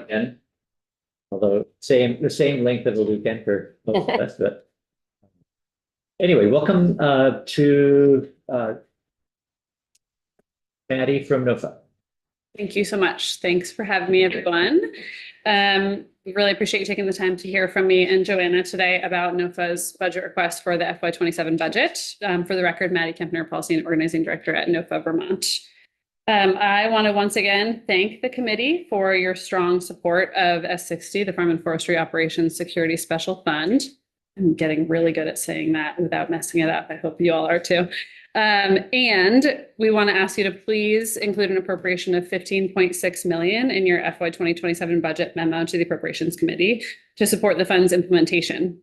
weekend. Although the same length of a weekend for most of us, but anyway, welcome to Maddie from NOFA. Thank you so much. Thanks for having me, everyone. We really appreciate you taking the time to hear from me and Joanna today about NOFA's budget request for the FY27 budget. For the record, Maddie Kempner, Policy and Organizing Director at NOFA Vermont. I want to once again thank the committee for your strong support of S60, the Farm and Forestry Operations Security Special Fund. I'm getting really good at saying that without messing it up. I hope you all are too. And we want to ask you to please include an appropriation of $15.6 million in your FY 2027 budget memo to the Appropriations Committee to support the fund's implementation.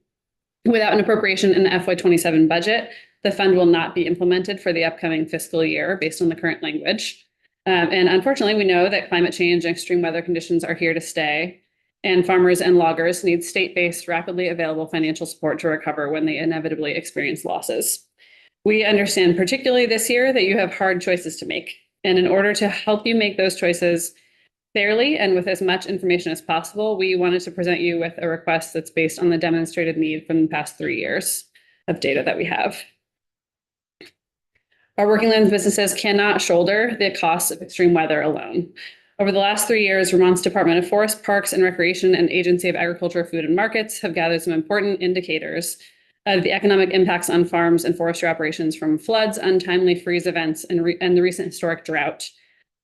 Without an appropriation in the FY 27 budget, the fund will not be implemented for the upcoming fiscal year based on the current language. And unfortunately, we know that climate change and extreme weather conditions are here to stay, and farmers and loggers need state-based, rapidly available financial support to recover when they inevitably experience losses. We understand particularly this year that you have hard choices to make. And in order to help you make those choices fairly and with as much information as possible, we wanted to present you with a request that's based on the demonstrated need from the past 3 years of data that we have. Our working lands businesses cannot shoulder the costs of extreme weather alone. Over the last 3 years, Vermont's Department of Forest, Parks and Recreation and Agency of Agriculture, Food and Markets have gathered some important indicators of the economic impacts on farms and forestry operations from floods, untimely freeze events, and the recent historic drought,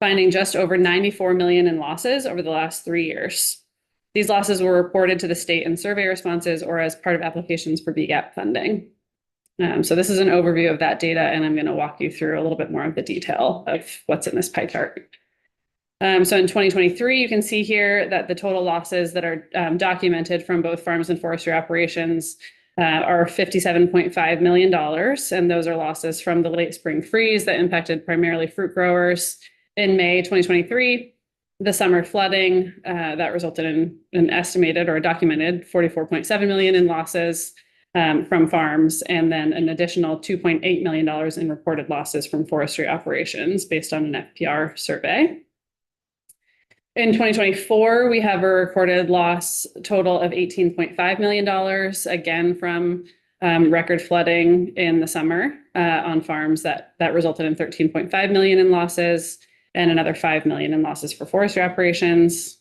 finding just over $94 million in losses over the last 3 years. These losses were reported to the state in survey responses or as part of applications for BGAP funding. So this is an overview of that data, and I'm going to walk you through a little bit more of the detail of what's in this pie chart. So in 2023, you can see here that the total losses that are documented from both farms and forestry operations are $57.5 million. And those are losses from the late spring freeze that impacted primarily fruit growers. In May 2023, the summer flooding that resulted in an estimated or documented $44.7 million in losses from farms, and then an additional $2.8 million in reported losses from forestry operations based on an FPR survey. In 2024, we have a recorded loss total of $18.5 million, again from record flooding in the summer on farms that resulted in $13.5 million in losses and another $5 million in losses for forestry operations.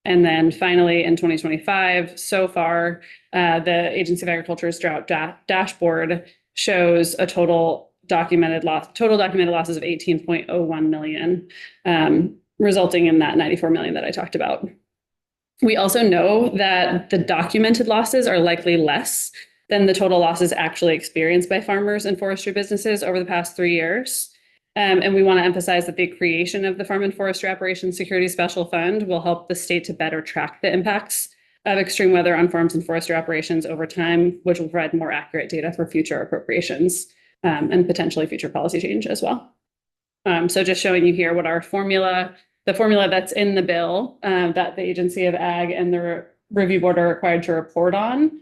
And then finally, in 2025, so far, the Agency of Agriculture's drought dashboard shows a total documented losses of $18.01 million. Resulting in that $94 million that I talked about. We also know that the documented losses are likely less than the total losses actually experienced by farmers and forestry businesses over the past 3 years. And we want to emphasize that the creation of the Farm and Forestry Operations Security Special Fund will help the state to better track the impacts of extreme weather on farms and forestry operations over time, which will provide more accurate data for future appropriations and potentially future policy change as well. So just showing you here what our the formula that's in the bill that the Agency of Ag and the Review Board are required to report on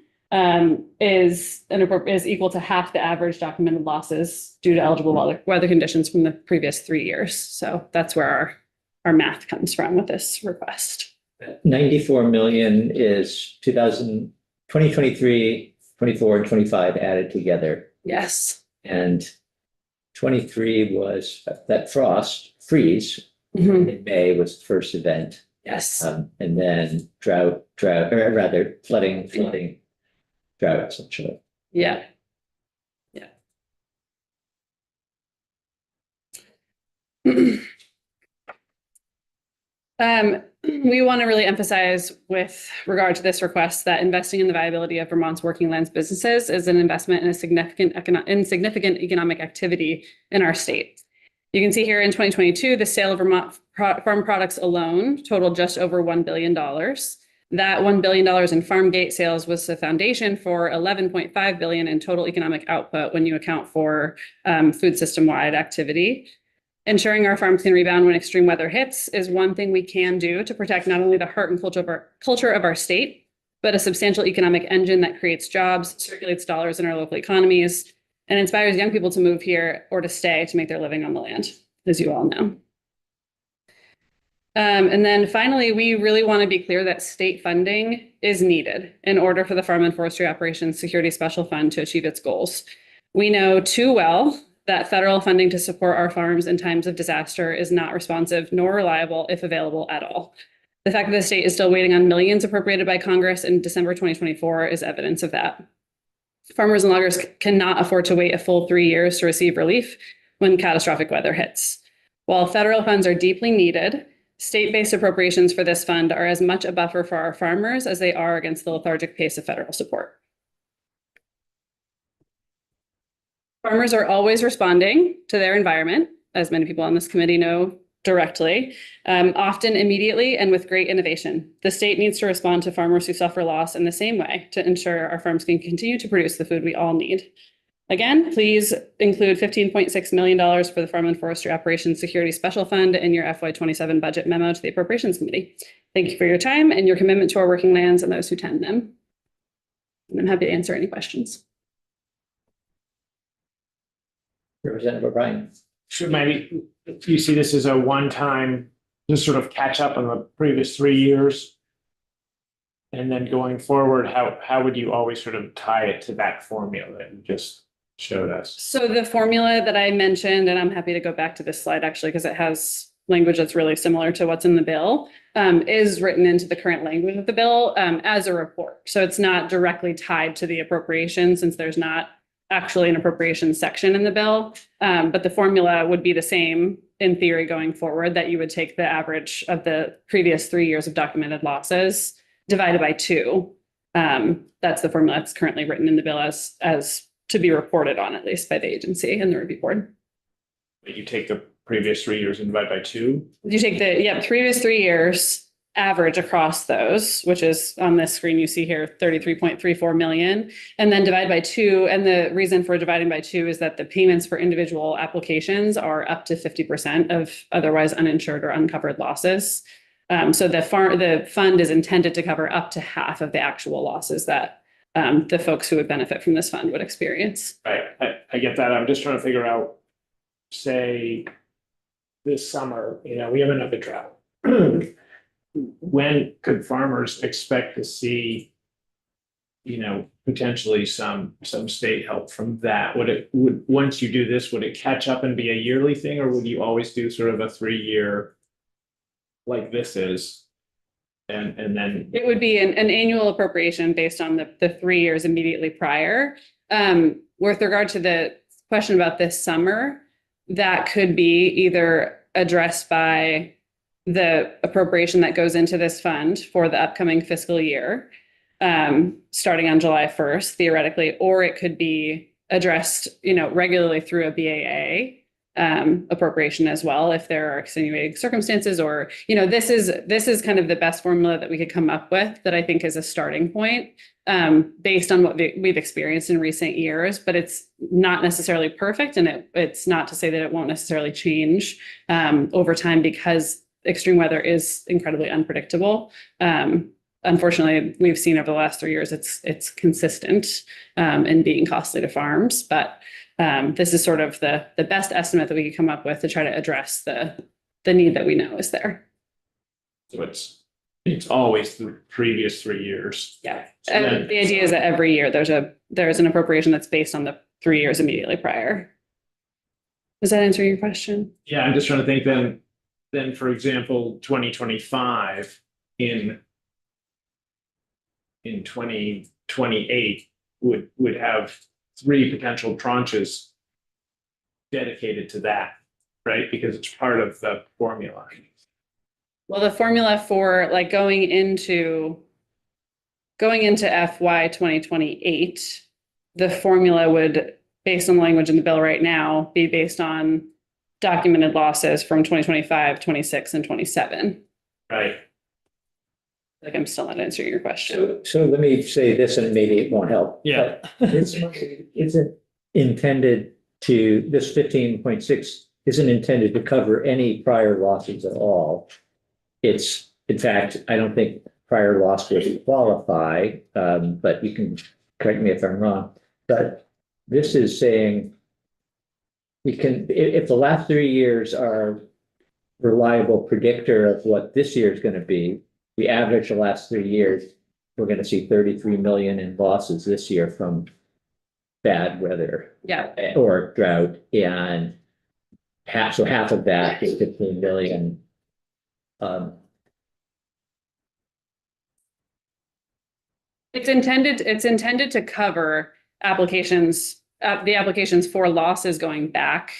is equal to half the average documented losses due to eligible weather conditions from the previous 3 years. So that's where our math comes from with this request. 94 million is 2023, 24, and 25 added together. Yes. And 23 was that freeze in May was the first event. Yes. And then drought, or rather flooding, drought, essentially. Yeah. We want to really emphasize with regard to this request that investing in the viability of Vermont's working lands businesses is an investment in a significant economic activity in our state. You can see here in 2022, the sale of Vermont farm products alone totaled just over $1 billion. That $1 billion in farm gate sales was the foundation for $11.5 billion in total economic output when you account for food system-wide activity. Ensuring our farms can rebound when extreme weather hits is one thing we can do to protect not only the heart and culture of our state, but a substantial economic engine that creates jobs, circulates dollars in our local economies, and inspires young people to move here or to stay to make their living on the land, as you all know. And then finally, we really want to be clear that state funding is needed in order for the Farm and Forestry Operations Security Special Fund to achieve its goals. We know too well that federal funding to support our farms in times of disaster is not responsive nor reliable if available at all. The fact that the state is still waiting on millions appropriated by Congress in December 2024 is evidence of that. Farmers and loggers cannot afford to wait a full 3 years to receive relief when catastrophic weather hits. While federal funds are deeply needed, state-based appropriations for this fund are as much a buffer for our farmers as they are against the lethargic pace of federal support. Farmers are always responding to their environment, as many people on this committee know directly, often immediately and with great innovation. The state needs to respond to farmers who suffer loss in the same way to ensure our farms can continue to produce the food we all need. Again, please include $15.6 million for the Farm and Forestry Operations Security Special Fund in your FY27 budget memo to the Appropriations Committee. Thank you for your time and your commitment to our working lands and those who tend them. And I'm happy to answer any questions. Representative O'Brien. Should maybe you see this as a one-time, just sort of catch up on the previous 3 years? And then going forward, how would you always sort of tie it to that formula that you just showed us? So the formula that I mentioned, and I'm happy to go back to this slide actually, because it has language that's really similar to what's in the bill, is written into the current language of the bill as a report. So it's not directly tied to the appropriation since there's not actually an appropriation section in the bill. But the formula would be the same in theory going forward, that you would take the average of the previous 3 years of documented losses divided by 2. That's the formula that's currently written in the bill as to be reported on, at least by the agency and the review board. You take the previous 3 years and divide by 2? You take the previous 3 years average across those, which is on this screen you see here, 33.34 million, and then divide by 2. And the reason for dividing by 2 is that the payments for individual applications are up to 50% of otherwise uninsured or uncovered losses. So the fund is intended to cover up to half of the actual losses that the folks who would benefit from this fund would experience. Right, I get that. I'm just trying to figure out, say, this summer, we have another drought. When could farmers expect to see, potentially some state help from that? Once you do this, would it catch up and be a yearly thing, or would you always do sort of a 3-year like this is? And then it would be an annual appropriation based on the 3 years immediately prior. With regard to the question about this summer, that could be either addressed by the appropriation that goes into this fund for the upcoming fiscal year, starting on July 1st, theoretically, or it could be addressed, regularly through a BAA appropriation as well, if there are extenuating circumstances, or, this is kind of the best formula that we could come up with that I think is a starting point, based on what we've experienced in recent years, but it's not necessarily perfect. And it's not to say that it won't necessarily change over time, because extreme weather is incredibly unpredictable. Unfortunately, we've seen over the last 3 years, it's consistent in being costly to farms, but this is sort of the best estimate that we could come up with to try to address the need that we know is there. So it's always the previous 3 years. Yeah. So then, The idea is that every year there's an appropriation that's based on the 3 years immediately prior. Does that answer your question? yeah, I'm just trying to think then, for example, 2025 in 2028 would have 3 potential tranches dedicated to that, right? Because it's part of the formula. Well, the formula for like going into FY 2028, the formula would, based on the language in the bill right now, be based on documented losses from 2025, 26, and 27. Right. Like, I'm still not answering your question. So let me say this, and maybe it won't help. Yeah. This isn't intended to, this 15.6 isn't intended to cover any prior losses at all. It's, in fact, I don't think prior loss would qualify, but you can correct me if I'm wrong. But this is saying we can, if the last 3 years are reliable predictor of what this year is going to be. We average the last 3 years, we're going to see 33 million in losses this year from bad weather Yeah, or drought, and half of that is 15 million. it's intended to cover applications, the applications for losses going back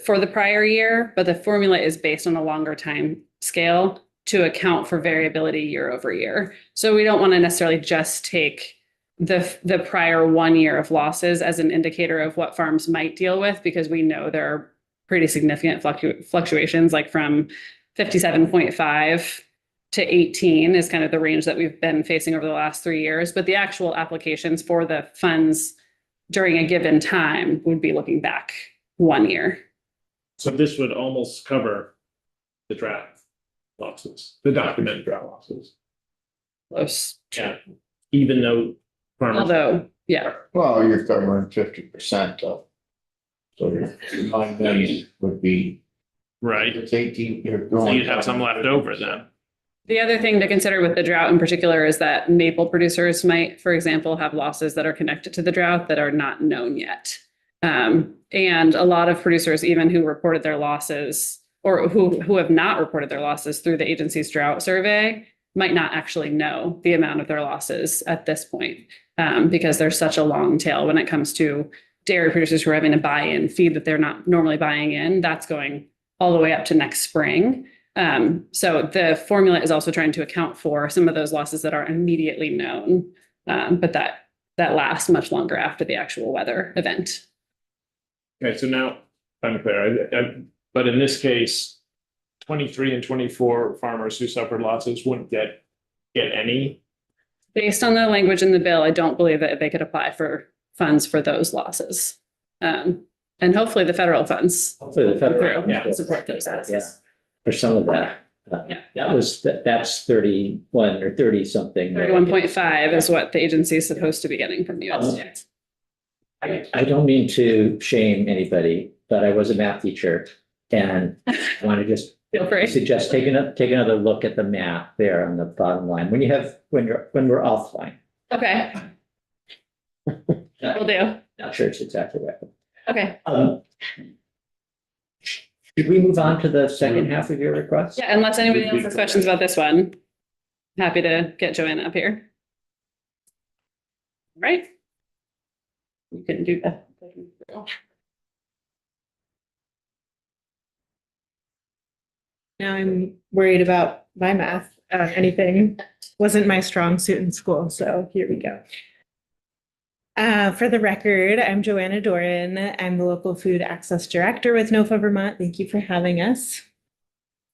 for the prior year, but the formula is based on a longer time scale to account for variability year over year. So we don't want to necessarily just take the prior 1 year of losses as an indicator of what farms might deal with, because we know there are pretty significant fluctuations, like from 57.5 to 18 is kind of the range that we've been facing over the last 3 years. But the actual applications for the funds during a given time would be looking back 1 year. So this would almost cover the drought losses, the documented drought losses. Close. Yeah. Even though farmers. Although, yeah, Well, you're covering 50% of. So your 9 million would be, Right. it's 18, you're So going. you'd have some left over then. the other thing to consider with the drought in particular is that maple producers might, for example, have losses that are connected to the drought that are not known yet. And a lot of producers, even who reported their losses or who have not reported their losses through the agency's drought survey, might not actually know the amount of their losses at this point, because there's such a long tail when it comes to dairy producers who are having to buy in feed that they're not normally buying in. That's going all the way up to next spring. So the formula is also trying to account for some of those losses that are immediately known, but that lasts much longer after the actual weather event. Okay, so now I'm clear. But in this case, 23 and 24 farmers who suffered losses wouldn't get any. Based on the language in the bill, I don't believe that they could apply for funds for those losses. And hopefully the federal funds Hopefully the federal, will support those yeah, assets. for some of that. Yeah. That's 31 or 30 something. 31.5 is what the agency is supposed to be getting from the USDA. I don't mean to shame anybody, but I was a math teacher and I want to just Feel free. suggest take another look at the math there on the bottom line when we're offline. Okay, will do. Not sure it's exactly right. Okay. Should we move on to the second half of your request? Yeah, unless anybody else has questions about this one, happy to get Joanna up here. All right. You can do that. Now I'm worried about my math. Anything wasn't my strong suit in school, so here we go. For the record, I'm Joanna Doran. I'm the local food access director with NOFA Vermont. Thank you for having us.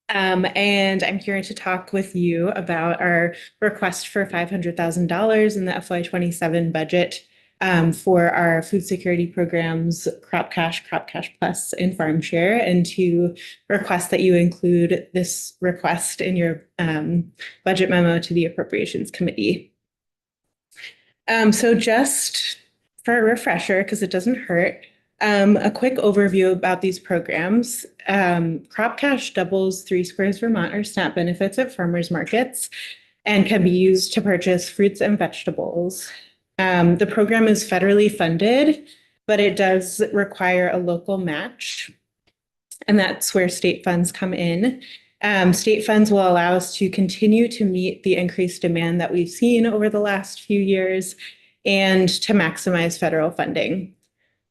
And I'm here to talk with you about our request for $500,000 in the FY27 budget for our food security programs, Crop Cash Plus, and Farm Share, and to request that you include this request in your budget memo to the Appropriations Committee. So just for a refresher, because it doesn't hurt, a quick overview about these programs. Crop Cash doubles 3 Squares Vermont or SNAP benefits at farmers markets and can be used to purchase fruits and vegetables. The program is federally funded, but it does require a local match, and that's where state funds come in. State funds will allow us to continue to meet the increased demand that we've seen over the last few years and to maximize federal funding.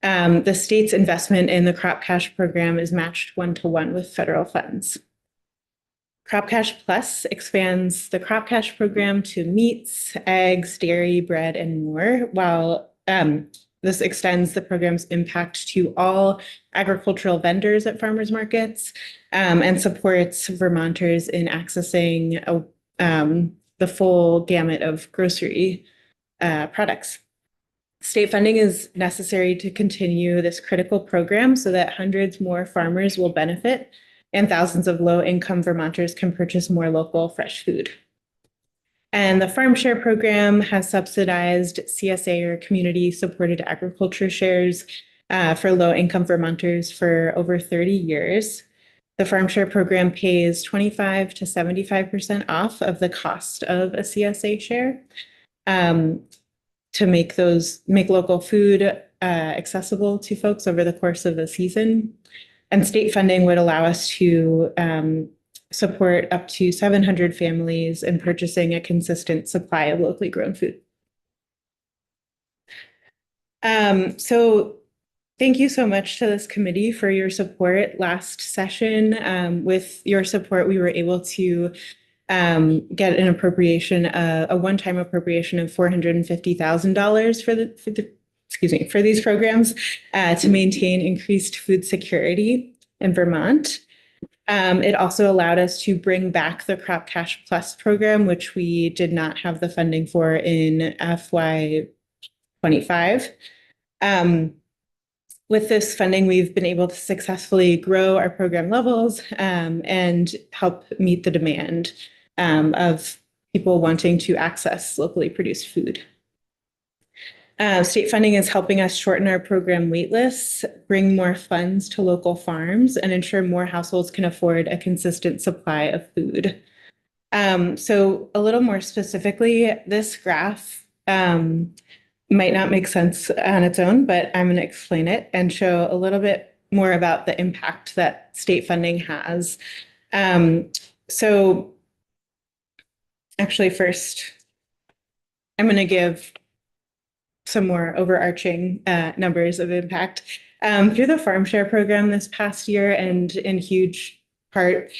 The state's investment in the Crop Cash program is matched 1-to-1 with federal funds. Crop Cash Plus expands the Crop Cash program to meats, eggs, dairy, bread, and more, while this extends the program's impact to all agricultural vendors at farmers markets and supports Vermonters in accessing the full gamut of grocery products. State funding is necessary to continue this critical program so that hundreds more farmers will benefit and thousands of low-income Vermonters can purchase more local fresh food. And the Farm Share program has subsidized CSA or community-supported agriculture shares for low-income Vermonters for over 30 years. The farm share program pays 25 to 75% off of the cost of a CSA share to make local food accessible to folks over the course of the season. And state funding would allow us to support up to 700 families in purchasing a consistent supply of locally grown food. So thank you so much to this committee for your support last session. With your support, we were able to get an appropriation, a one-time appropriation of $450,000 for these programs to maintain increased food security in Vermont. It also allowed us to bring back the Crop Cash Plus program, which we did not have the funding for in FY25. With this funding, we've been able to successfully grow our program levels and help meet the demand of people wanting to access locally produced food. State funding is helping us shorten our program wait lists, bring more funds to local farms, and ensure more households can afford a consistent supply of food. So a little more specifically, this graph might not make sense on its own, but I'm going to explain it and show a little bit more about the impact that state funding has. So actually, first, I'm going to give some more overarching numbers of impact. Through the Farm Share program this past year, and in huge part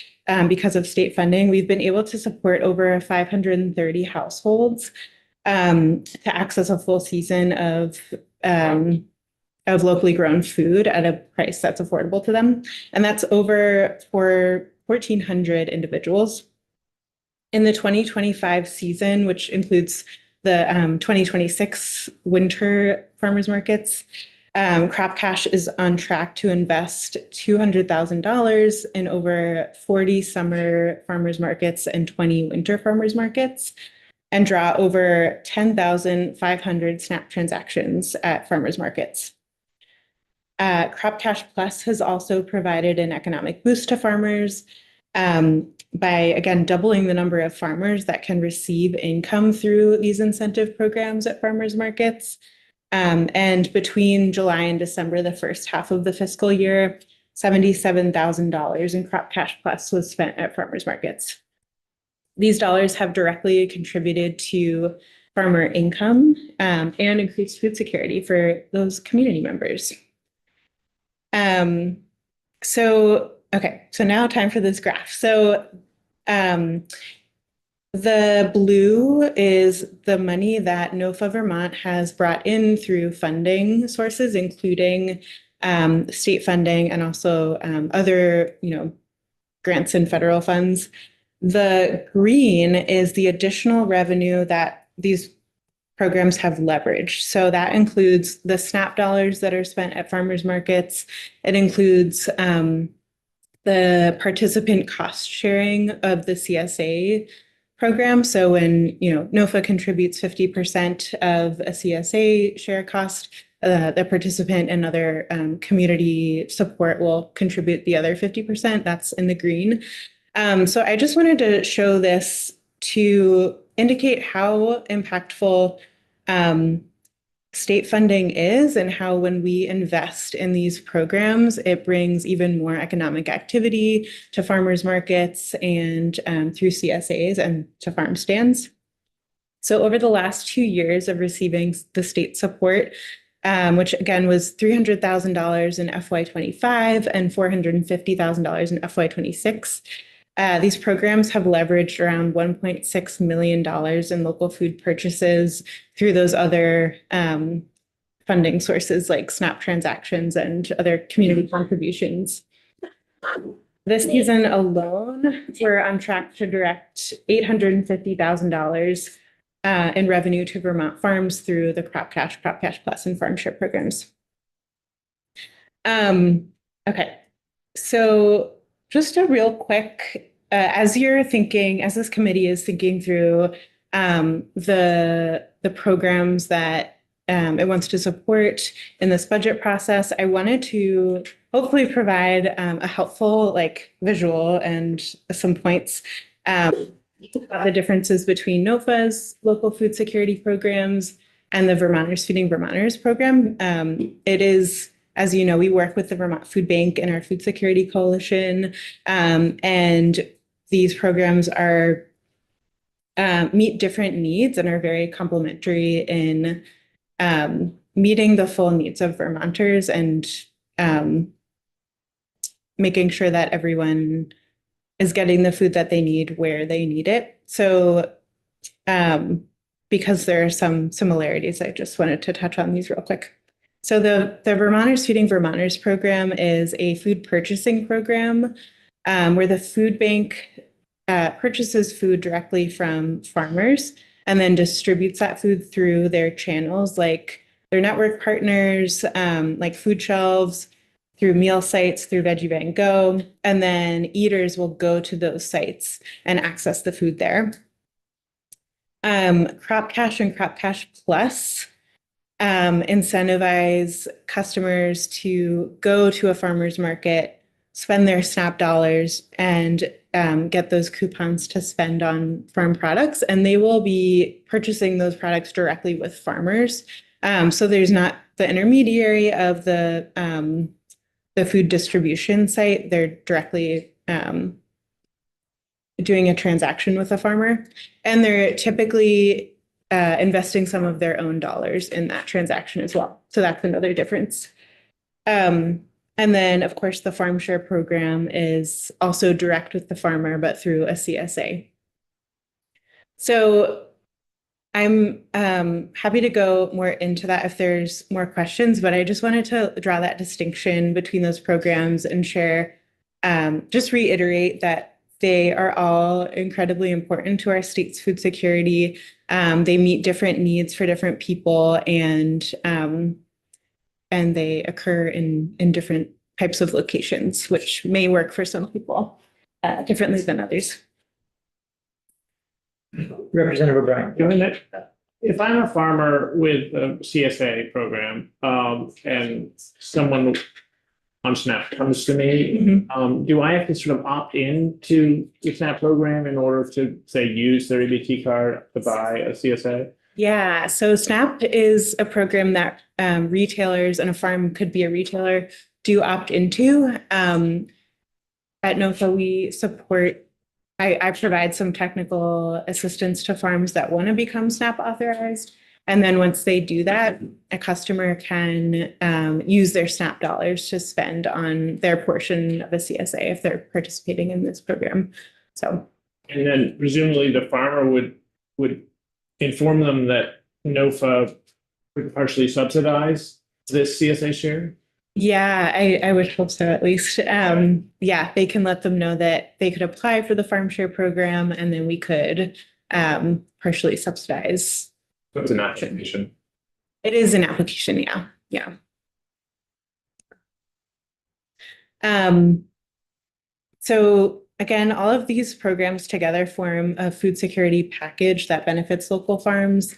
because of state funding, we've been able to support over 530 households to access a full season of locally grown food at a price that's affordable to them. And that's over for 1,400 individuals. In the 2025 season, which includes the 2026 winter farmers markets, Crop Cash is on track to invest $200,000 in over 40 summer farmers markets and 20 winter farmers markets, and draw over 10,500 SNAP transactions at farmers markets. Crop Cash Plus has also provided an economic boost to farmers by, again, doubling the number of farmers that can receive income through these incentive programs at farmers markets. And between July and December, the first half of the fiscal year, $77,000 in Crop Cash Plus was spent at farmers markets. These dollars have directly contributed to farmer income and increased food security for those community members. So now time for this graph. So the blue is the money that NOFA Vermont has brought in through funding sources, including state funding and also other, grants and federal funds. The green is the additional revenue that these programs have leveraged. So that includes the SNAP dollars that are spent at farmers markets. It includes the participant cost sharing of the CSA program. So when NOFA contributes 50% of a CSA share cost, the participant and other community support will contribute the other 50%. That's in the green. So I just wanted to show this to indicate how impactful state funding is, and how when we invest in these programs, it brings even more economic activity to farmers markets and through CSAs and to farm stands. So over the last 2 years of receiving the state support, which again was $300,000 in FY25 and $450,000 in FY26, these programs have leveraged around $1.6 million in local food purchases through those other funding sources like SNAP transactions and other community contributions. This season alone, we're on track to direct $850,000 in revenue to Vermont farms through the Crop Cash Plus, and Farm Share programs. Okay, so just a real quick, as this committee is thinking through the programs that it wants to support in this budget process, I wanted to hopefully provide a helpful like visual and some points about the differences between NOFA's local food security programs and the Vermonters Feeding Vermonters program. It is, as you know, we work with the Vermont Food Bank and our Food Security Coalition, and these programs are meet different needs and are very complementary in meeting the full needs of Vermonters and making sure that everyone is getting the food that they need where they need it. So because there are some similarities, I just wanted to touch on these real quick. So the Vermonters Feeding Vermonters program is a food purchasing program where the food bank purchases food directly from farmers and then distributes that food through their channels, like their network partners, like food shelves, through meal sites, through Veggie Van Go, and then eaters will go to those sites and access the food there. Crop Cash and Crop Cash Plus incentivize customers to go to a farmer's market, spend their SNAP dollars, and get those coupons to spend on farm products. And they will be purchasing those products directly with farmers. So there's not the intermediary of the food distribution site. They're directly doing a transaction with a farmer, and they're typically investing some of their own dollars in that transaction as well. So that's another difference. And then, of course, the Farm Share program is also direct with the farmer, but through a CSA. So I'm happy to go more into that if there's more questions, but I just wanted to draw that distinction between those programs and share, just reiterate that they are all incredibly important to our state's food security. They meet different needs for different people, and they occur in different types of locations, which may work for some people differently than others. Representative O'Brien. Given that, if I'm a farmer with a CSA program, and someone on SNAP comes to me, do I have to sort of opt in to the SNAP program in order to, say, use their EBT card to buy a CSA? Yeah, so SNAP is a program that retailers, and a farm could be a retailer, do opt into. At NOFA, we support, I provide some technical assistance to farms that want to become SNAP authorized. And then once they do that, a customer can use their SNAP dollars to spend on their portion of a CSA if they're participating in this program. So, And then presumably the farmer would inform them that NOFA would partially subsidize this CSA share? yeah, I would hope so at least. Yeah, they can let them know that they could apply for the Farm Share program, and then we could partially subsidize. So it's an application. It is an application, yeah, yeah. So again, all of these programs together form a food security package that benefits local farms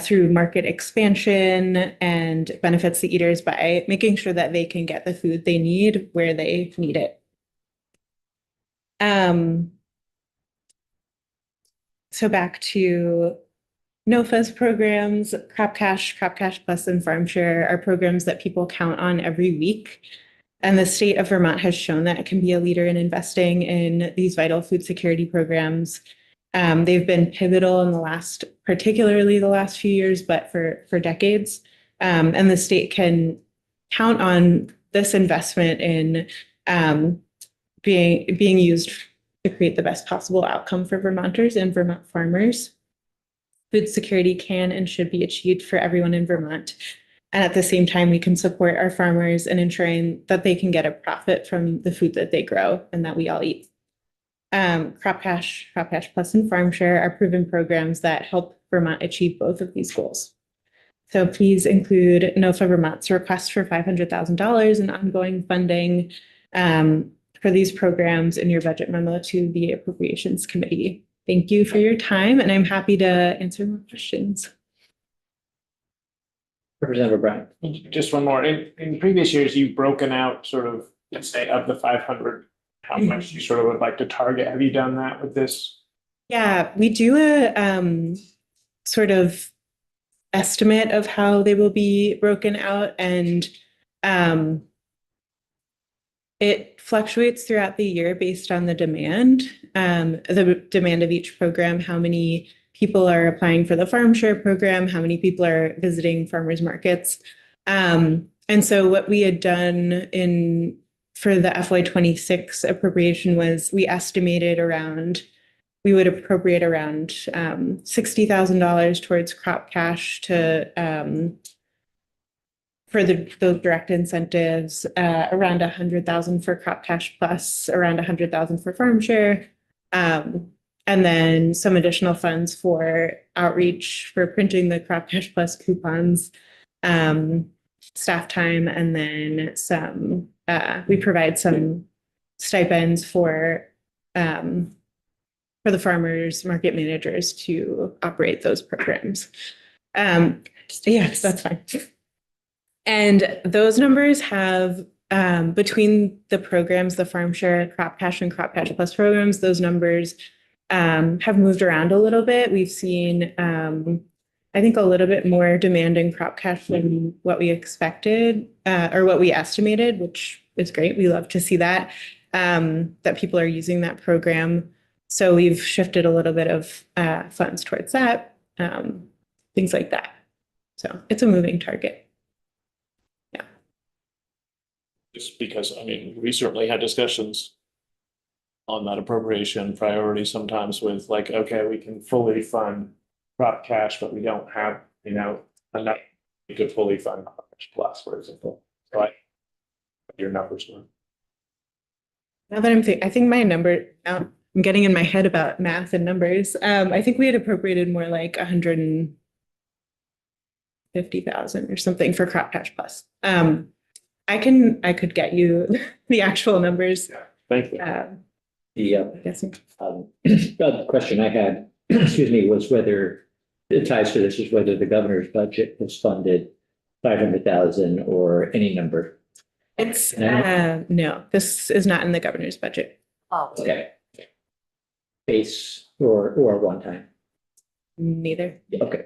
through market expansion and benefits the eaters by making sure that they can get the food they need where they need it. So back to NOFA's programs, Crop Cash Plus, and Farm Share are programs that people count on every week. And the state of Vermont has shown that it can be a leader in investing in these vital food security programs. They've been pivotal in particularly the last few years, but for decades. And the state can count on this investment in being used to create the best possible outcome for Vermonters and Vermont farmers. Food security can and should be achieved for everyone in Vermont. And at the same time, we can support our farmers in ensuring that they can get a profit from the food that they grow and that we all eat. Crop Cash Plus, and Farm Share are proven programs that help Vermont achieve both of these goals. So please include NOFA Vermont's request for $500,000 in ongoing funding for these programs in your budget memo to the Appropriations Committee. Thank you for your time, and I'm happy to answer more questions. Representative Brown. Just one more. In previous years, you've broken out sort of, let's say, of the 500, how much you sort of would like to target. Have you done that with this? Yeah, we do a sort of estimate of how they will be broken out, and it fluctuates throughout the year based on the demand of each program, how many people are applying for the farm share program, how many people are visiting farmers markets. And so what we had done for the FY26 appropriation was we estimated we would appropriate around $60,000 towards crop cash for those direct incentives, around 100,000 for crop cash plus, around 100,000 for farm share, and then some additional funds for outreach for printing the crop cash plus coupons, staff time, and then we provide some stipends for the farmers market managers to operate those programs. Yes, that's fine. And those numbers have, between the programs, the farm share, crop cash, and crop cash plus programs, those numbers have moved around a little bit. We've seen, I think, a little bit more demand in crop cash than what we expected or what we estimated, which is great. We love to see that people are using that program. So we've shifted a little bit of funds towards that, things like that. So it's a moving target. Just because, I mean, we certainly had discussions on that appropriation priority sometimes with like, okay, we can fully fund crop cash, but we don't have, enough to fully fund crop cash plus, for example. So your numbers were. Now that I think my number, now I'm getting in my head about math and numbers. I think we had appropriated more like 150,000 or something for crop cash plus. I could get you the actual numbers. Thank you. The question I had, excuse me, was whether it ties to this is whether the governor's budget was funded 500,000 or any number. It's no, this is not in the governor's budget. Oh, Okay. Base or one time. Neither. Okay.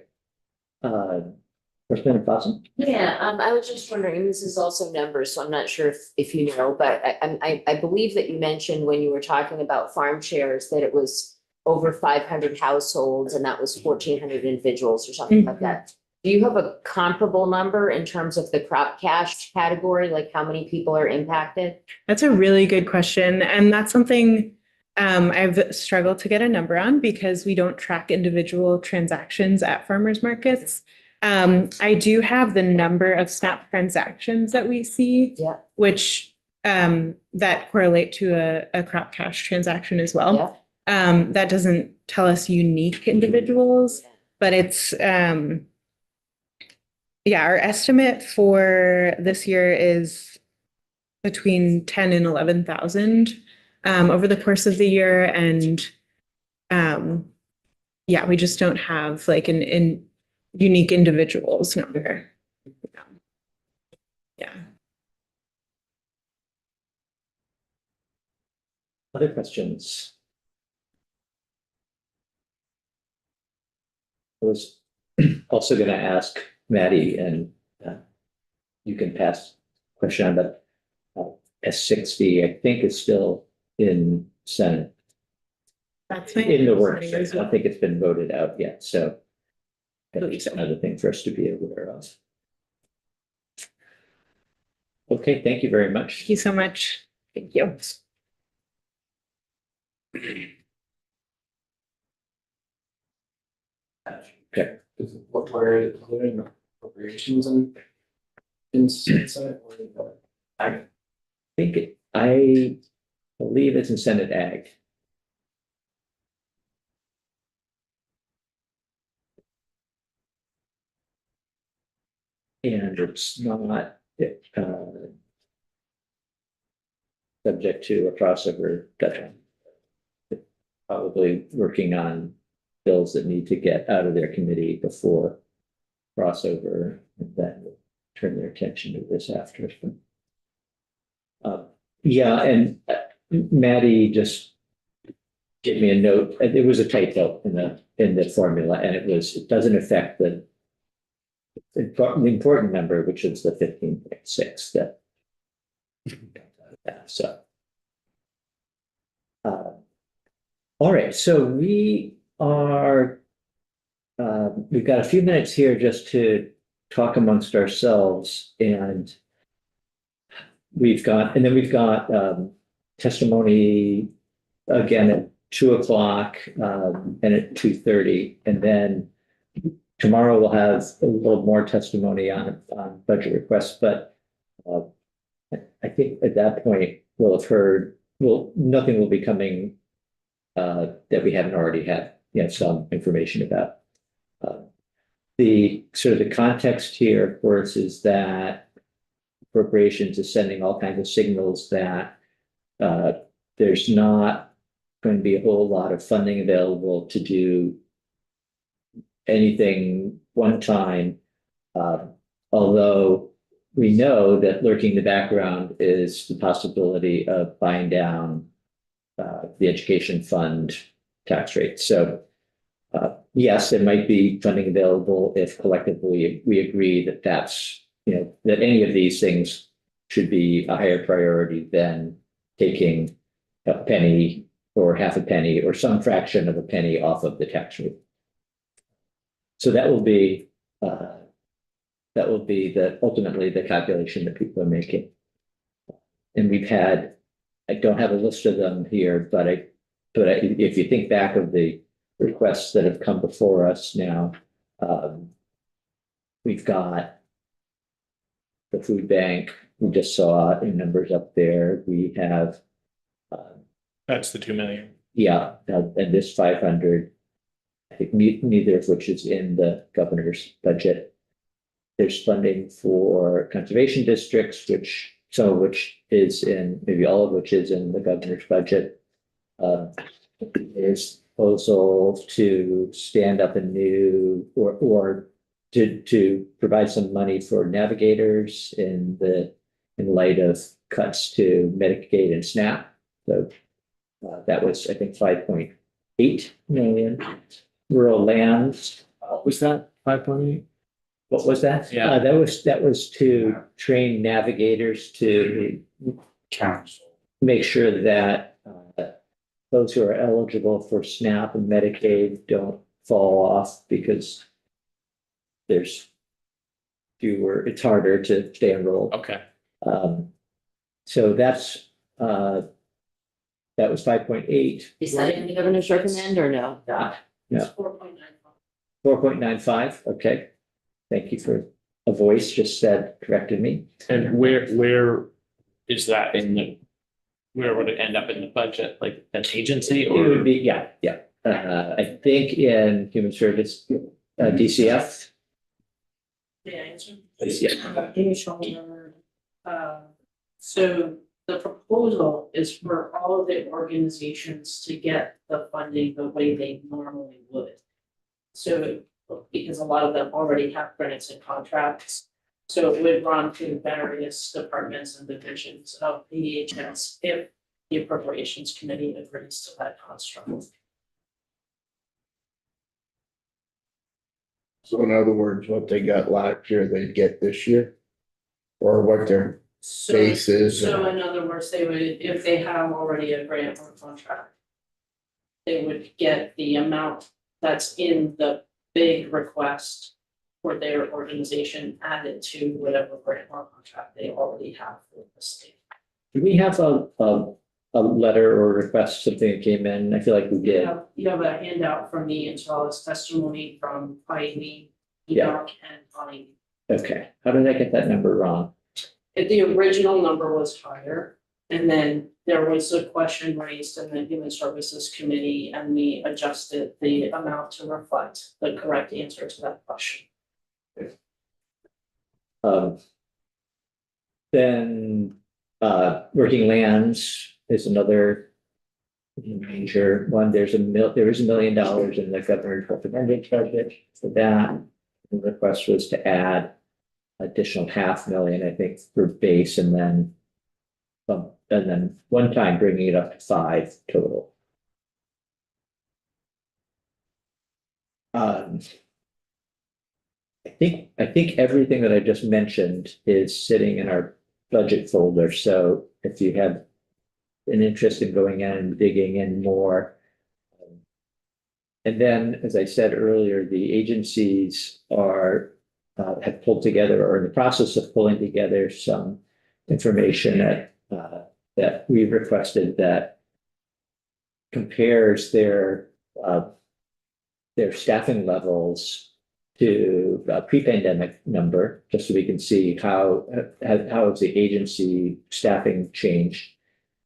Representative Fossum? yeah, I was just wondering, this is also numbers, so I'm not sure if you know, but I believe that you mentioned when you were talking about farm shares that it was over 500 households and that was 1,400 individuals or something like that. Do you have a comparable number in terms of the crop cash category, like how many people are impacted? That's a really good question. And that's something I've struggled to get a number on because we don't track individual transactions at farmers markets. I do have the number of SNAP transactions that we see, Yeah, which that correlate to a crop cash transaction as well. yeah. That doesn't tell us unique individuals, but it's our estimate for this year is between 10 and 11,000 over the course of the year. And we just don't have like an unique individuals number. Yeah. Other questions? I was also going to ask Maddie, and you can pass question on, but S60, I think, is still in Senate. That's In the works. I don't think it's been voted out yet, so that's another thing for us to be aware of. Okay, thank you very much. Thank you so much. Thank you. Okay, What we're including appropriations in Senate or I I believe it's in Senate Ag. And it's not subject to a crossover deadline. Probably working on bills that need to get out of their committee before crossover, and then we'll turn their attention to this after. Yeah, and Maddie just gave me a note. There was a typo in the formula, and it doesn't affect the important number, which is the 15.6 that. Yeah, so. All right, so we've got a few minutes here just to talk amongst ourselves, and we've got testimony again at 2:00 and at 2:30, and then tomorrow we'll have a little more testimony on budget requests, but I think at that point we'll have heard, nothing will be coming that we haven't already had, some information about. The sort of the context here, of course, is that appropriations is sending all kinds of signals that there's not going to be a whole lot of funding available to do anything one time. Although we know that lurking in the background is the possibility of buying down the education fund tax rate. So yes, there might be funding available if collectively we agree that that any of these things should be a higher priority than taking a penny or half a penny or some fraction of a penny off of the tax rate. So that will be ultimately the calculation that people are making. And I don't have a list of them here, but if you think back of the requests that have come before us now, we've got the food bank. We just saw numbers up there. We have, That's the 2 million. yeah, and this 500. I think neither of which is in the governor's budget. There's funding for conservation districts, some of which is maybe all of which is in the governor's budget. There's proposal to stand up a new or to provide some money for navigators in light of cuts to Medicaid and SNAP. So that was, I think, 5.8 million. Rural lands. What was that, 5.8? What was that? Yeah. That was to train navigators to Council. make sure that those who are eligible for SNAP and Medicaid don't fall off because there's fewer, it's harder to stay enrolled. Okay. So that was 5.8. Is that in the governor's recommend or no? No. 4.95. Okay. Thank you for a voice just corrected me. And where is that where would it end up in the budget? Like an agency It would or? be, yeah. I think in human service, DCF. Yeah, Yeah. Amy Schulner. So the proposal is for all of the organizations to get the funding the way they normally would. So, because a lot of them already have grants and contracts. So it would run through various departments and divisions of the DHS if the appropriations committee agrees to that construct. So in other words, what they got last year, they'd get this year? Or what their So, base is? so in other words, they would, if they have already a grant or contract, they would get the amount that's in the big request for their organization added to whatever grant or contract they already have with the state. Do we have a letter or request, something that came in? I feel like we did. You have a handout from me as well as testimony from Ivy, Yeah. Enoch, and Bonnie. Okay. How did I get that number wrong? If the original number was higher, and then there was a question raised in the Human Services Committee, and we adjusted the amount to reflect the correct answer to that question. Then working lands is another major one. There is $1 million in the governor's recommended budget for that. the request was to add additional 500,000, I think, for base and then one time bringing it up to 5 total. I think everything that I just mentioned is sitting in our budget folder. So if you have an interest in going in and digging in more. And then, as I said earlier, the agencies have pulled together or in the process of pulling together some information that we've requested that compares their staffing levels to a pre-pandemic number, just so we can see how has the agency staffing changed,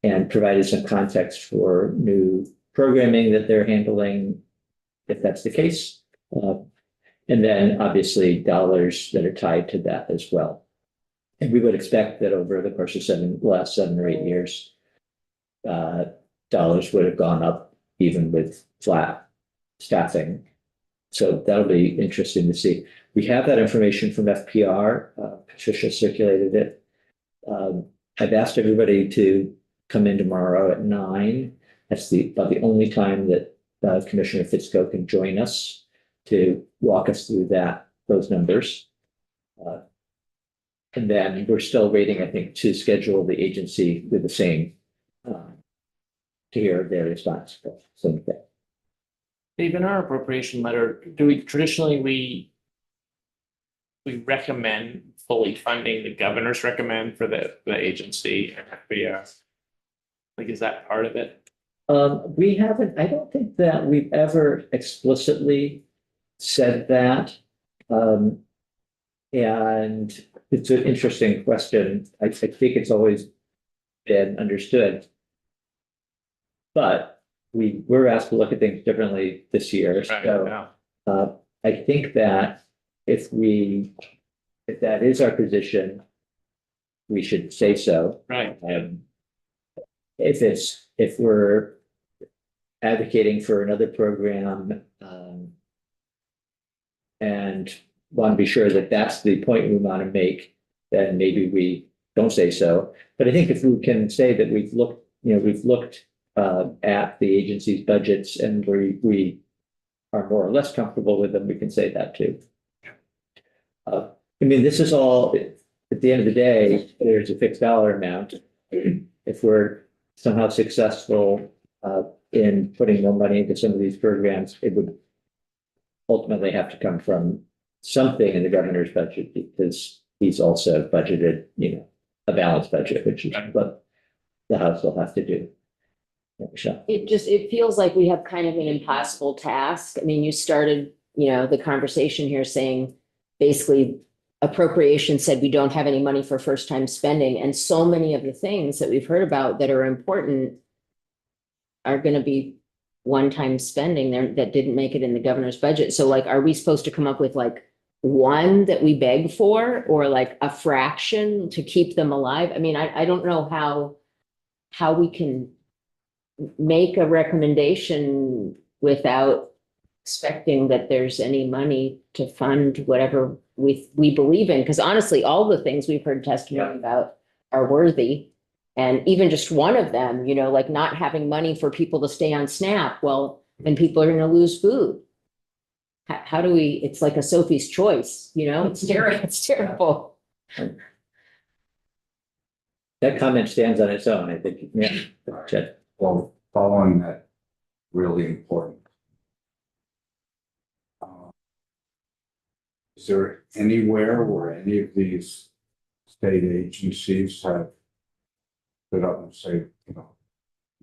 and provided some context for new programming that they're handling, if that's the case. And then obviously dollars that are tied to that as well. And we would expect that over the course of last 7 or 8 years, dollars would have gone up even with flat staffing. So that'll be interesting to see. We have that information from FPR. Patricia circulated it. I've asked everybody to come in tomorrow at 9. That's about the only time that Commissioner Fitzko can join us to walk us through those numbers. And then we're still waiting, I think, to schedule the agency with the same to hear their response. So Dave, in our appropriation letter, do we traditionally, we recommend fully funding the governor's recommend for the agency and FBR? Like, is that part of it? We haven't, I don't think that we've ever explicitly said that. And it's an interesting question. I think it's always been understood. But we were asked to look at things differently this year. So I think that if that is our position, we should say so. Right. If we're advocating for another program and want to be sure that that's the point we want to make, then maybe we don't say so. But I think if we can say that we've looked at the agency's budgets and we are more or less comfortable with them, we can say that too. I mean, this is all, at the end of the day, there's a fixed dollar amount. If we're somehow successful in putting more money into some of these programs, it would ultimately have to come from something in the governor's budget, because he's also budgeted, a balanced budget, which is what the House will have to do. Michelle. It feels like we have kind of an impossible task. I mean, you started, the conversation here saying basically appropriation said we don't have any money for first time spending. And so many of the things that we've heard about that are important are going to be one-time spending there that didn't make it in the governor's budget. So like, are we supposed to come up with like one that we beg for, or like a fraction to keep them alive? I mean, I don't know how we can make a recommendation without expecting that there's any money to fund whatever we believe in. Because honestly, all the things we've heard testimony about are worthy. And even just one of them, like not having money for people to stay on SNAP, well, then people are going to lose food. How do we, it's like a Sophie's choice, it's terrible. It's terrible. That comment stands on its own, I think. Yeah. Chet. Well, following that, really important. Is there anywhere where any of these state agencies have stood up and say, we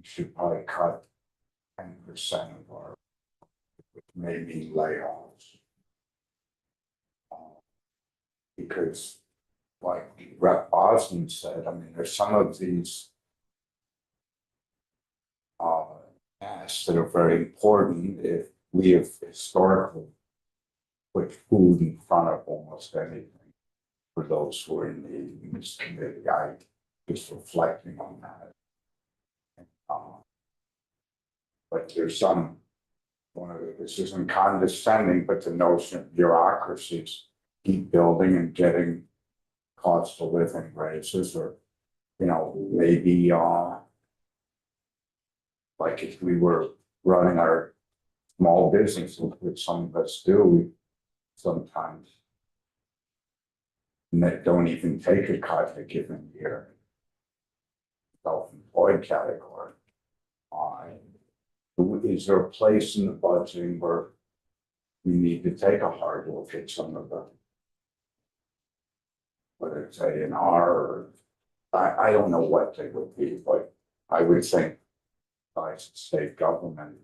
should probably cut 10% of our, which may mean layoffs? Because like Rep. Osmond said, I mean, there's some of these tasks that are very important. If we have historically put food in front of almost anything for those who are in need, maybe I just reflecting on that. But there's some this isn't condescending, but the notion of bureaucracies keep building and getting cost of living raises or, maybe, like if we were running our small businesses, which some of us do, we sometimes that don't even take a cut a given year. Self-employed category. Is there a place in the budgeting where we need to take a hard look at some of the, whether it's A&R or, I don't know what they would be, but I would think state government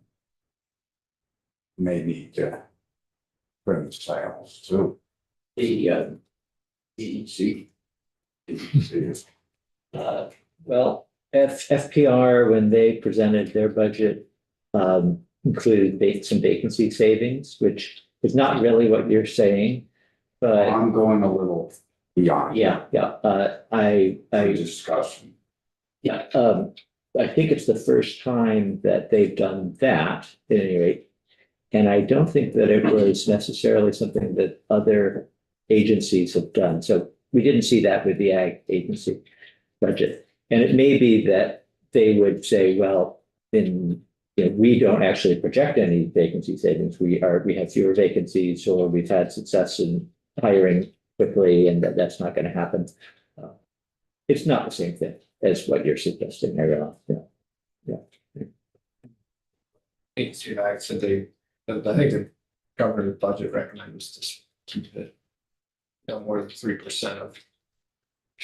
may need to trim sales too. The, EEC. well, FPR, when they presented their budget, included some vacancy savings, which is not really what you're saying. But I'm going a little beyond. yeah, I Discussion. yeah, I think it's the first time that they've done that at any rate. And I don't think that it was necessarily something that other agencies have done. So we didn't see that with the ag agency budget. And it may be that they would say, well, we don't actually project any vacancy savings. We have fewer vacancies, or we've had success in hiring quickly, and that's not going to happen. It's not the same thing as what you're suggesting, I realize. Agency of Ag said I think the governor's budget recommends to keep it more than 3% of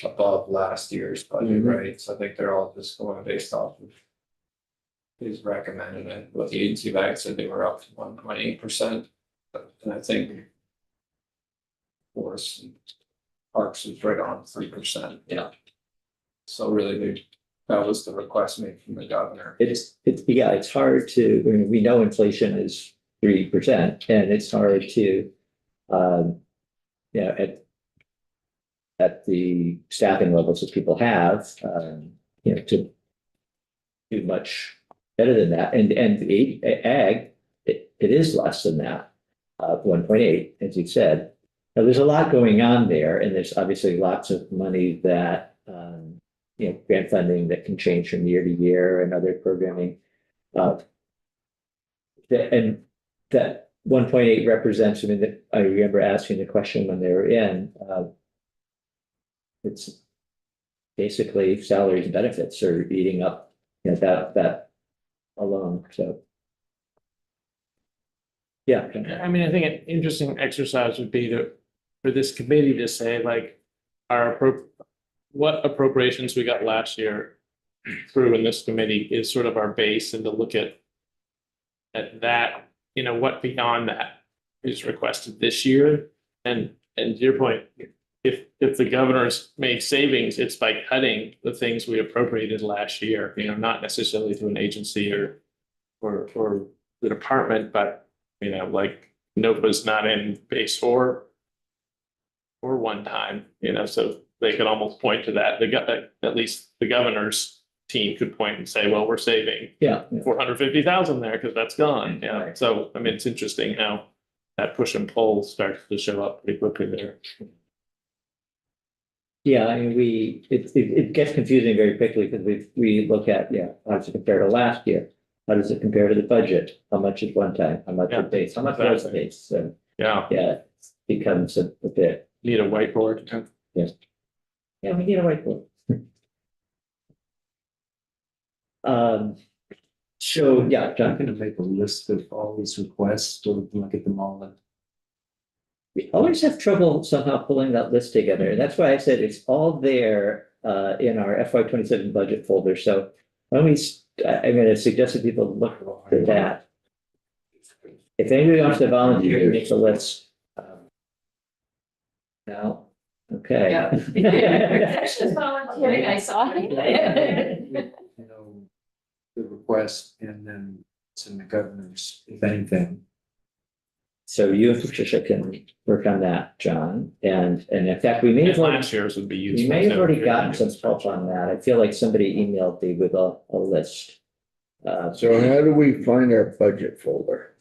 above last year's budget, right? So I think they're all just going based off of his recommended, and what the agency of Ag said they were up to 1.8%. And I think Forest and Parks is right on 3%. Yeah. So really that was the request made from the governor. It's hard to, we know inflation is 3%, and it's hard to, at the staffing levels that people have, to do much better than that. And the ag, it is less than that, 1.8, as you said. Now, there's a lot going on there, and there's obviously lots of money that, grant funding that can change from year to year, and other programming. And that 1.8 represents, I remember asking the question when they were in, it's basically salaries and benefits are eating up, that alone, so. Yeah. I mean, I think an interesting exercise would be for this committee to say, like, what appropriations we got last year through in this committee is sort of our base, and to look at that, what beyond that is requested this year. And to your point, if the governor's made savings, it's by cutting the things we appropriated last year, not necessarily through an agency or the department, but like NOPA's not in base or one time, so they could almost point to that. At least the governor's team could point and say, well, we're saving 450,000 there because that's gone. Yeah. Right. So, it's interesting how that push and pull starts to show up pretty quickly there. Yeah, it gets confusing very quickly because we look at, how does it compare to last year? How does it compare to the budget? How much is one time? How much is base? How much was base? So, it becomes a bit. Need a whiteboard. Yeah, we need a whiteboard. So, John. I'm gonna make a list of all these requests, so we can look at them all. And We always have trouble somehow pulling that list together. And that's why I said it's all there in our FY27 budget folder. So I'm going to suggest that people look at that. If anybody wants to volunteer to make a list. No, okay. Volunteering, I saw it. The request, and then send the governors, if anything. So you and Patricia can work on that, John. And in fact, we may have Last year's would be useful. we may have already gotten some help on that. I feel like somebody emailed me with a list. So how do we find our budget folder?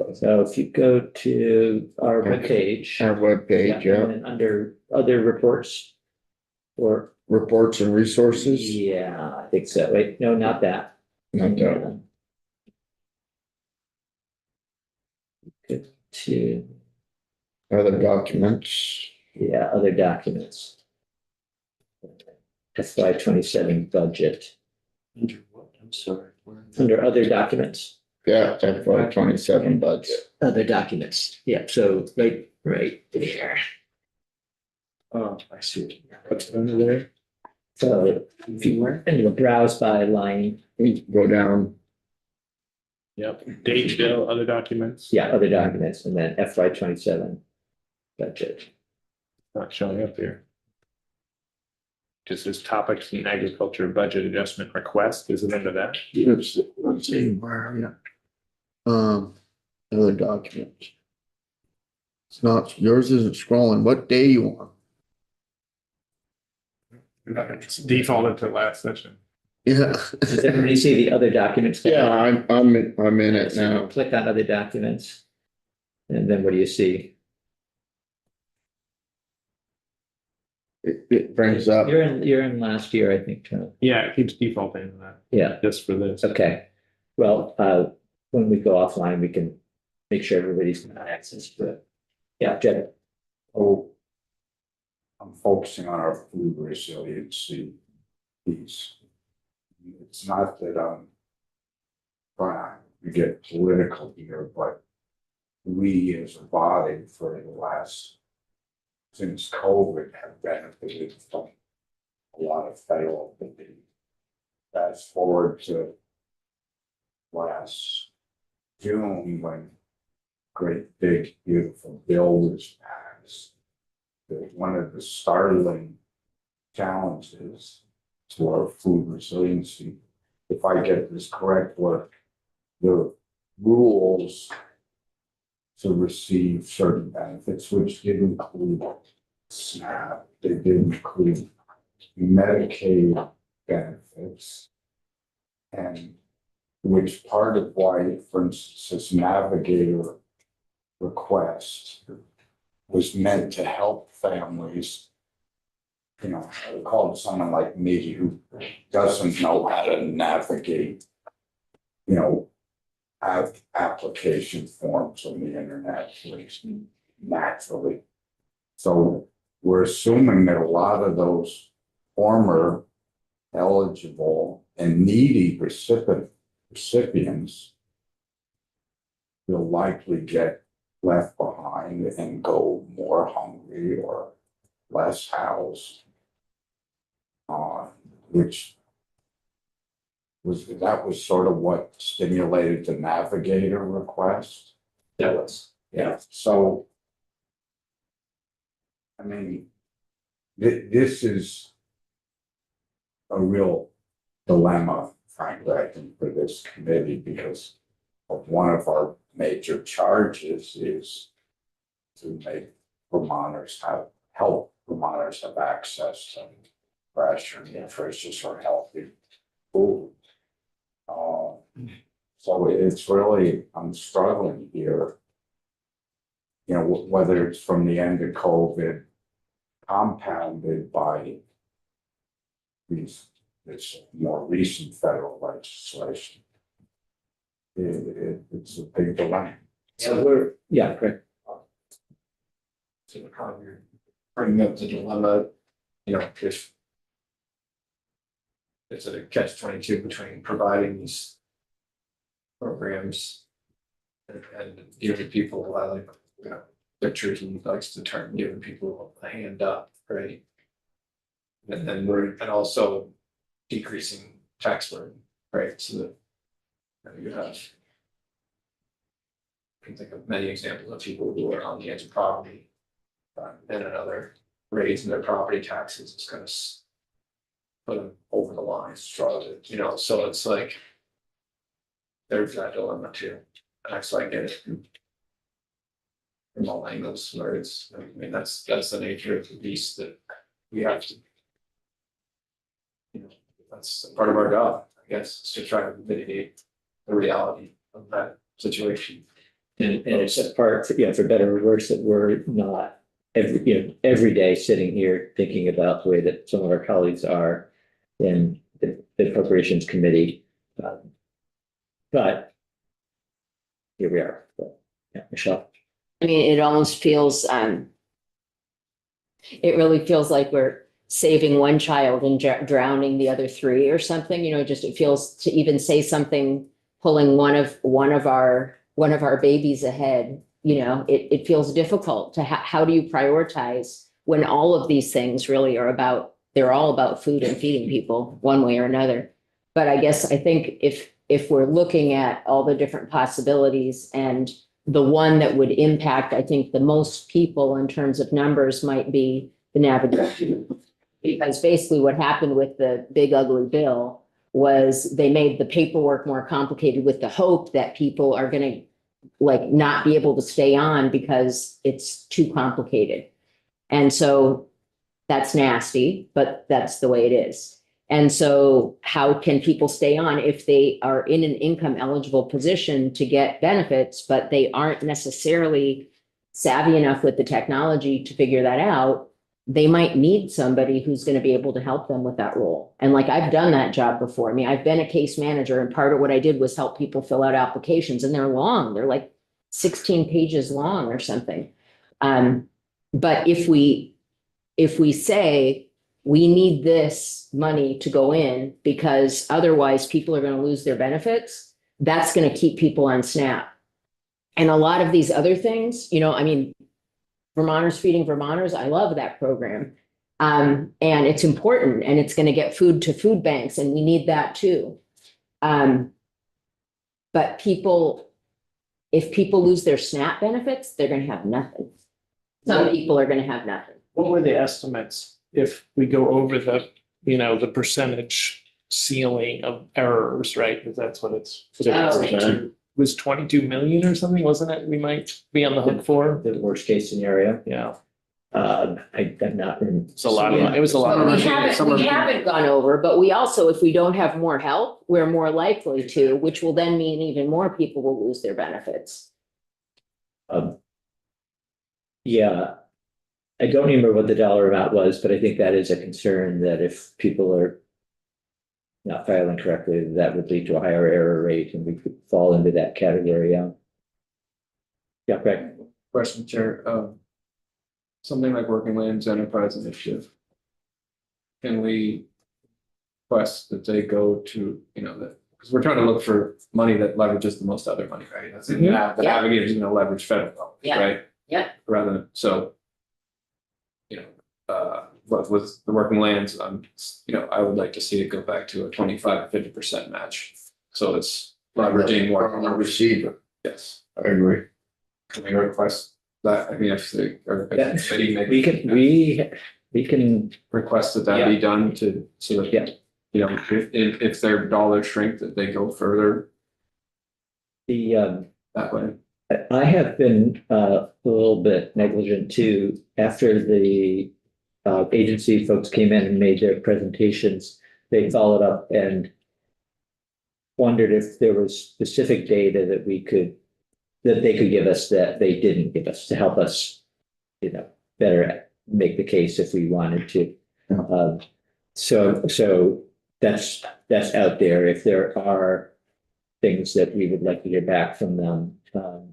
So if you go to our webpage. Our webpage, Yeah, and then under other reports. Or, reports and resources. yeah, I think so. Wait, no, not that. Not that. Good to, Other documents. yeah, other documents. FY 27 budget, Under what? I'm sorry. under other documents, Yeah, FY 27 budget. other documents. Yeah, so right there. Oh, I see. What's under there? So if you, and you'll browse by line, We go down. Yep, date, bill, other documents. yeah, other documents, and then FY 27 budget. Not showing up here. Just as topics in agriculture budget adjustment request, is it under that? Let's see, where, yeah. Other documents. It's not, yours isn't scrolling. What day you want? It's defaulted to last session. Yeah. Does everybody see the other documents? tab? Yeah, I'm in it So you now. click on other documents. And then what do you see? It brings up. You're in last year, I think, Tom. Yeah, it keeps defaulting to that, Yeah, just for this. okay. Well, when we go offline, we can make sure everybody's got access to it. Yeah, Jen. Oh. I'm focusing on our food resiliency piece. It's not that I'm trying to get political here, but we as a body for the last, since COVID, have benefited from a lot of federal funding. Fast forward to last June, when great big beautiful bill was passed. That one of the startling challenges to our food resiliency, if I get this correct, were the rules to receive certain benefits, which did include SNAP, they did include Medicaid benefits. And which part of why, for instance, this navigator request was meant to help families. You know, I call it someone like me who doesn't know how to navigate, you know, application forms on the internet, which naturally. So we're assuming that a lot of those former eligible and needy recipients will likely get left behind and go more hungry or less housed. Which was sort of what stimulated the navigator request. That was. Yeah, so. I mean, this is a real dilemma, frankly, I think, for this committee, because of one of our major charges is to make Vermonters help Vermonters have access to fresh or nutritious or healthy food. So it's really, I'm struggling here. You know, whether it's from the end of COVID, compounded by this more recent federal legislation. It's a big dilemma. So yeah, correct. So how you're bringing up the dilemma, you know, if it's a catch-22 between providing these programs and giving people, like, you know, Richard, he likes the term, giving people a hand up, right? And then and also decreasing tax burden, right? So that you have, I can think of many examples of people who are on the edge of poverty. And another raise in their property taxes is gonna put them over the line, you know, so it's like. There's that dilemma too, actually I get it. From all angles, where it's, I mean, that's the nature of the beast that we have to. You know, that's part of our job, I guess, is to try to mitigate the reality of that situation. And it's a part, for better or worse, that we're not every day sitting here thinking about the way that some of our colleagues are in the appropriations committee. But here we are. But, yeah, Michelle. I mean, it almost feels, it really feels like we're saving one child and drowning the other three or something, just it feels to even say something, pulling one of our babies ahead, it feels difficult to how do you prioritize when all of these things really they're all about food and feeding people one way or another. But I guess I think if we're looking at all the different possibilities, and the one that would impact, I think, the most people in terms of numbers might be the navigation. Because basically what happened with the big ugly bill was they made the paperwork more complicated with the hope that people are going to not be able to stay on because it's too complicated. And so that's nasty, but that's the way it is. And so how can people stay on if they are in an income eligible position to get benefits, but they aren't necessarily savvy enough with the technology to figure that out? They might need somebody who's going to be able to help them with that role. And I've done that job before. I mean, I've been a case manager, and part of what I did was help people fill out applications, and they're long. They're 16 pages long or something. But if we say we need this money to go in because otherwise people are going to lose their benefits, that's going to keep people on SNAP. And a lot of these other things, I mean, Vermonters Feeding Vermonters, I love that program. And it's important, and it's going to get food to food banks, and we need that too. But if people lose their SNAP benefits, they're going to have nothing. Some people are going to have nothing. What were the estimates if we go over the percentage ceiling of errors, right? Because that's what it's. Was 22 million or something, wasn't it? We might be on the hook for. The worst case scenario. Yeah. I'm not. It's a lot of, it was a lot of We money. haven't gone over, but we also, if we don't have more help, we're more likely to, which will then mean even more people will lose their benefits. Yeah. I don't remember what the dollar amount was, but I think that is a concern, that if people are not filing correctly, that would lead to a higher error rate, and we could fall into that category. Yeah, Greg. Question, Chair. Something like Working Lands Enterprise Initiative. Can we request that they go to, because we're trying to look for money that leverages the most other money, right? That's the navigators, leverage federal dollars, right? Yeah. Rather than, so, what with the Working Lands, I would like to see it go back to a 25 to 50% match. So it's leveraging more. From the receiver. Yes. I agree. Can we request that? I mean, if the We can request that be done to, so that, if their dollars shrink, that they go further that way. I have been a little bit negligent too. After the agency folks came in and made their presentations, they followed up and wondered if there was specific data that they could give us that they didn't give us, to help us, better make the case if we wanted to. So that's out there. If there are things that we would like to hear back from them,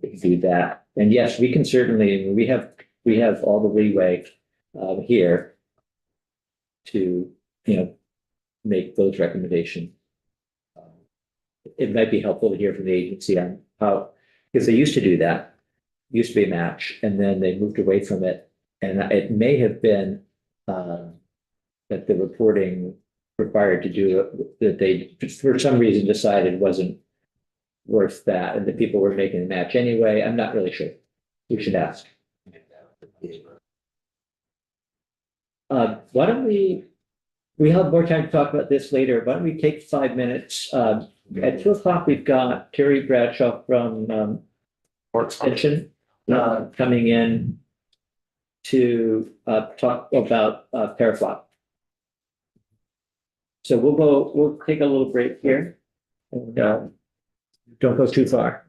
we can do that. And yes, we can certainly, we have all the leeway here to, make those recommendations. It might be helpful to hear from the agency on how, because they used to do that, used to be a match, and then they moved away from it. And it may have been that the reporting required to do it, that they, for some reason, decided wasn't worth that, and the people were making a match anyway. I'm not really sure. We should ask. Why don't we'll have more time to talk about this later. Why don't we take 5 minutes? At 2:00, we've got Terry Bradshaw from Extension coming in to talk about Paraflock. So we'll take a little break here, and don't go too far.